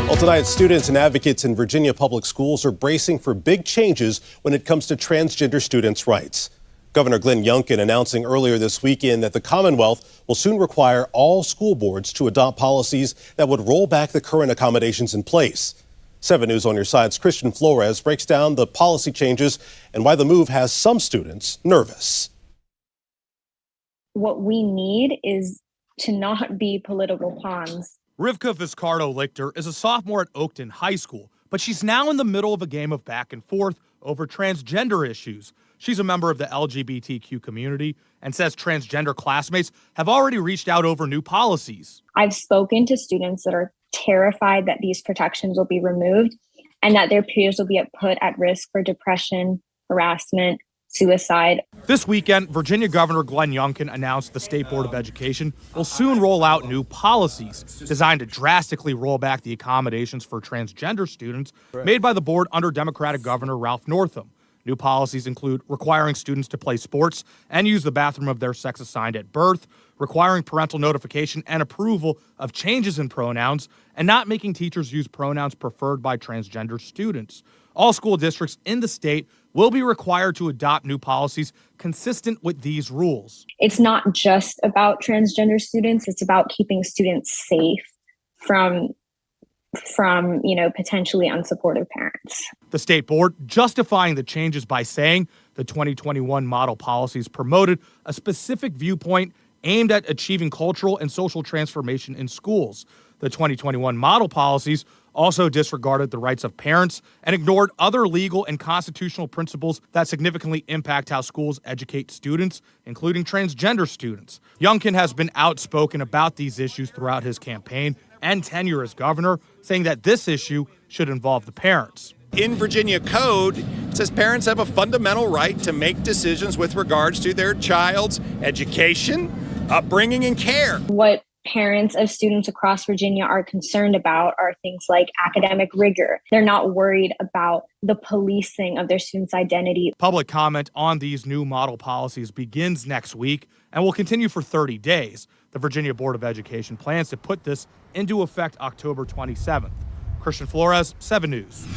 Well, tonight, students and advocates in Virginia public schools are bracing for big changes when it comes to transgender students' rights. Governor Glenn Youngkin announcing earlier this weekend that the Commonwealth will soon require all school boards to adopt policies that would roll back the current accommodations in place. 7 News on your side's Christian Flores breaks down the policy changes and why the move has some students nervous. What we need is to not be political pawns. Rivka Vizcardo-Lichter is a sophomore at Oakton High School, but she's now in the middle of a game of back and forth over transgender issues. She's a member of the LGBTQ community and says transgender classmates have already reached out over new policies. I've spoken to students that are terrified that these protections will be removed and that their peers will be put at risk for depression, harassment, suicide. This weekend, Virginia Governor Glenn Youngkin announced the State Board of Education will soon roll out new policies designed to drastically roll back the accommodations for transgender students made by the board under Democratic Governor Ralph Northam. New policies include requiring students to play sports and use the bathroom of their sex assigned at birth, requiring parental notification and approval of changes in pronouns, and not making teachers use pronouns preferred by transgender students. All school districts in the state will be required to adopt new policies consistent with these rules. It's not just about transgender students, it's about keeping students safe from potentially unsupportive parents. The state board justifying the changes by saying the 2021 model policies promoted a specific viewpoint aimed at achieving cultural and social transformation in schools. The 2021 model policies also disregarded the rights of parents and ignored other legal and constitutional principles that significantly impact how schools educate students, including transgender students. Youngkin has been outspoken about these issues throughout his campaign and tenure as governor, saying that this issue should involve the parents. In Virginia code, it says parents have a fundamental right to make decisions with regards to their child's education, upbringing, and care. What parents of students across Virginia are concerned about are things like academic rigor. They're not worried about the policing of their students' identity. Public comment on these new model policies begins next week and will continue for 30 days. The Virginia Board of Education plans to put this into effect October 27th. Christian Flores, 7 News.